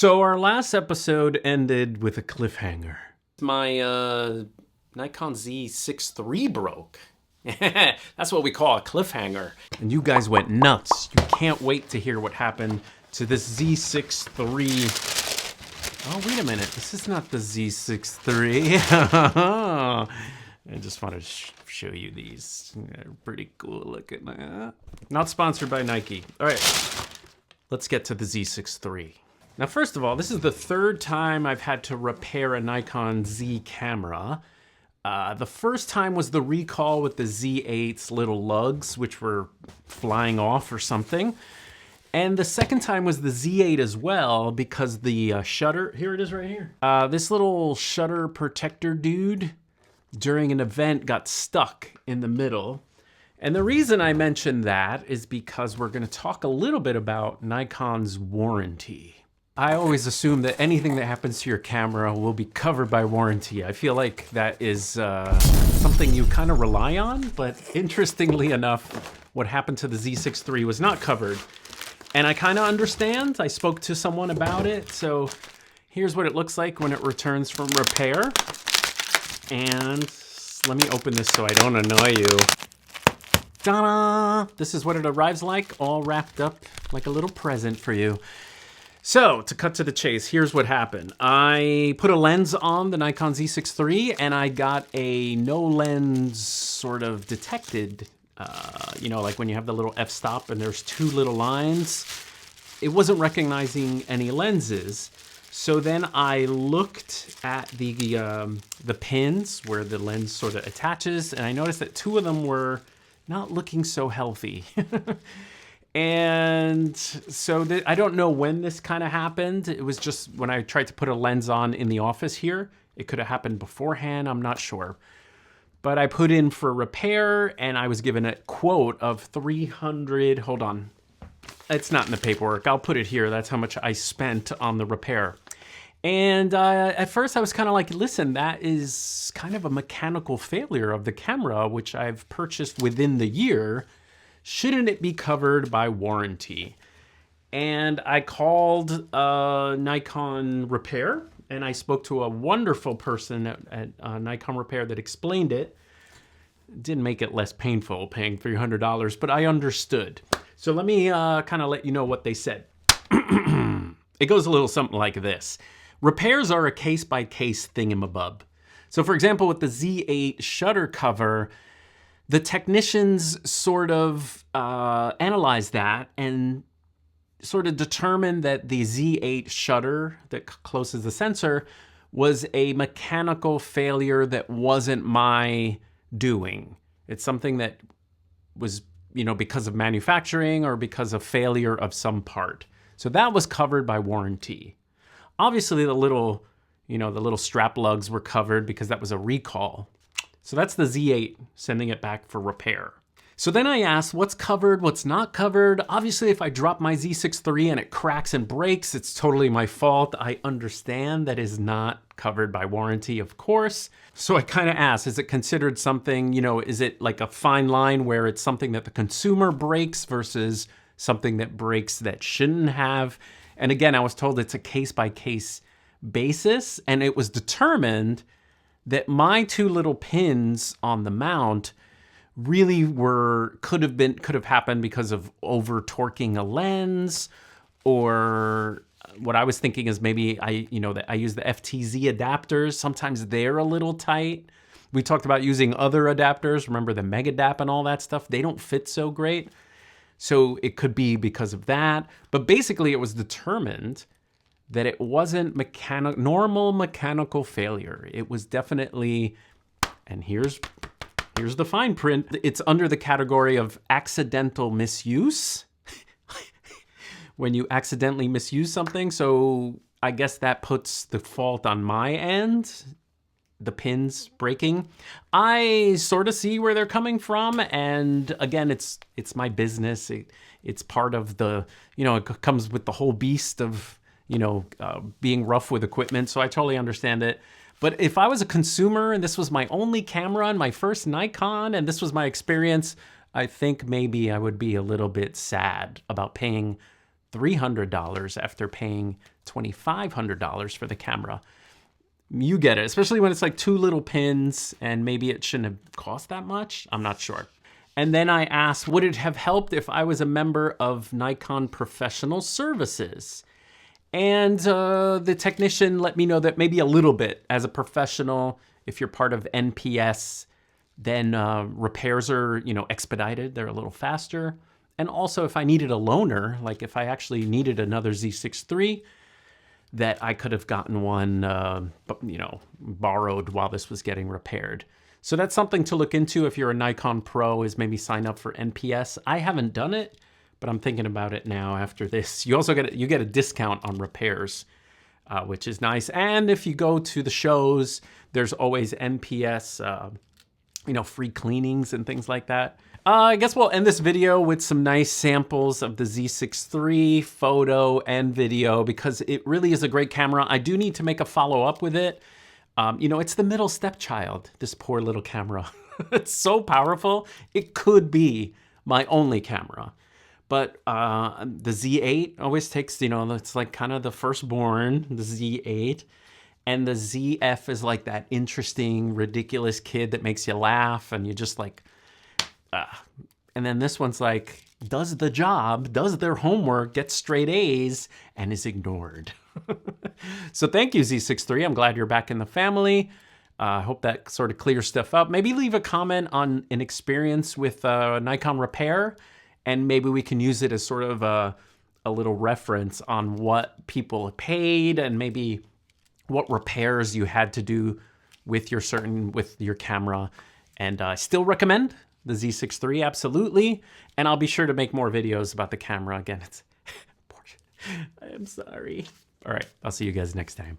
So our last episode ended with a cliffhanger. My Nikon Z6 III broke. That's what we call a cliffhanger. And you guys went nuts. You can't wait to hear what happened to this Z6 III. Oh, wait a minute. This is not the Z6 III. I just want to show you these. They're pretty cool looking. Not sponsored by Nike. All right, let's get to the Z6 III. Now, first of all, this is the third time I've had to repair a Nikon Z camera. The first time was the recall with the Z8's little lugs, which were flying off or something. And the second time was the Z8 as well, because the shutter, here it is right here. This little shutter protector dude during an event got stuck in the middle. And the reason I mentioned that is because we're gonna talk a little bit about Nikon's warranty. I always assume that anything that happens to your camera will be covered by warranty. I feel like that is something you kind of rely on, but interestingly enough, what happened to the Z6 III was not covered. And I kind of understand. I spoke to someone about it. So here's what it looks like when it returns from repair. And let me open this so I don't annoy you. Ta-da! This is what it arrives like, all wrapped up like a little present for you. So, to cut to the chase, here's what happened. I put a lens on the Nikon Z6 III, and I got a no-lens sort of detected, you know, like when you have the little f-stop and there's two little lines. It wasn't recognizing any lenses. So then I looked at the pins where the lens sort of attaches, and I noticed that two of them were not looking so healthy. And so I don't know when this kind of happened. It was just when I tried to put a lens on in the office here. It could have happened beforehand, I'm not sure. But I put in for repair and I was given a quote of 300, hold on. It's not in the paperwork, I'll put it here. That's how much I spent on the repair. And at first I was kind of like, listen, that is kind of a mechanical failure of the camera, which I've purchased within the year. Shouldn't it be covered by warranty? And I called Nikon Repair, and I spoke to a wonderful person at Nikon Repair that explained it. Didn't make it less painful paying $300, but I understood. So let me kind of let you know what they said. It goes a little something like this. Repairs are a case-by-case thingamabob. So for example, with the Z8 shutter cover, the technicians sort of analyzed that and sort of determined that the Z8 shutter that closes the sensor was a mechanical failure that wasn't my doing. It's something that was, you know, because of manufacturing or because of failure of some part. So that was covered by warranty. Obviously the little, you know, the little strap lugs were covered because that was a recall. So that's the Z8, sending it back for repair. So then I asked, what's covered, what's not covered? Obviously, if I drop my Z6 III and it cracks and breaks, it's totally my fault. I understand that is not covered by warranty, of course. So I kind of asked, is it considered something, you know, is it like a fine line where it's something that the consumer breaks versus something that breaks that shouldn't have? And again, I was told it's a case-by-case basis, and it was determined that my two little pins on the mount really could have happened because of over torquing a lens, or what I was thinking is maybe I use the FTZ adapters. Sometimes they're a little tight. We talked about using other adapters. Remember the Megadap and all that stuff? They don't fit so great. So it could be because of that. But basically it was determined that it wasn't normal mechanical failure. It was definitely, and here's the fine print, it's under the category of accidental misuse. When you accidentally misuse something, so I guess that puts the fault on my end, the pins breaking. I sort of see where they're coming from, and again, it's my business. It's part of the, you know, it comes with the whole beast of, you know, being rough with equipment, so I totally understand it. But if I was a consumer and this was my only camera and my first Nikon and this was my experience, I think maybe I would be a little bit sad about paying $300 after paying $2,500 for the camera. You get it, especially when it's like 2 little pins and maybe it shouldn't have cost that much. I'm not sure. And then I asked, would it have helped if I was a member of Nikon Professional Services? And the technician let me know that maybe a little bit. As a professional, if you're part of NPS, then repairs are, expedited. They're a little faster. And also if I needed a loaner, like if I actually needed another Z6 III, that I could have gotten one, borrowed while this was getting repaired. So that's something to look into if you're a Nikon Pro, is maybe sign up for NPS. I haven't done it, but I'm thinking about it now after this. You also get a discount on repairs, which is nice. And if you go to the shows, there's always NPS, free cleanings and things like that. I guess we'll end this video with some nice samples of the Z6 III photo and video, because it really is a great camera. I do need to make a follow-up with it. It's the middle stepchild, this poor little camera. It's so powerful. It could be my only camera. But the Z8 always takes, it's like kind of the firstborn, the Z8. And the ZF is like that interesting, ridiculous kid that makes you laugh and you just like, and then this one's like, does the job, does their homework, gets straight A's, and is ignored. So thank you, Z6 III. I'm glad you're back in the family. I hope that sort of clears stuff up. Maybe leave a comment on an experience with Nikon Repair, and maybe we can use it as sort of a little reference on what people paid and maybe what repairs you had to do with your camera. And I still recommend the Z6 III, absolutely. And I'll be sure to make more videos about the camera. Again, I am sorry. All right, I'll see you guys next time.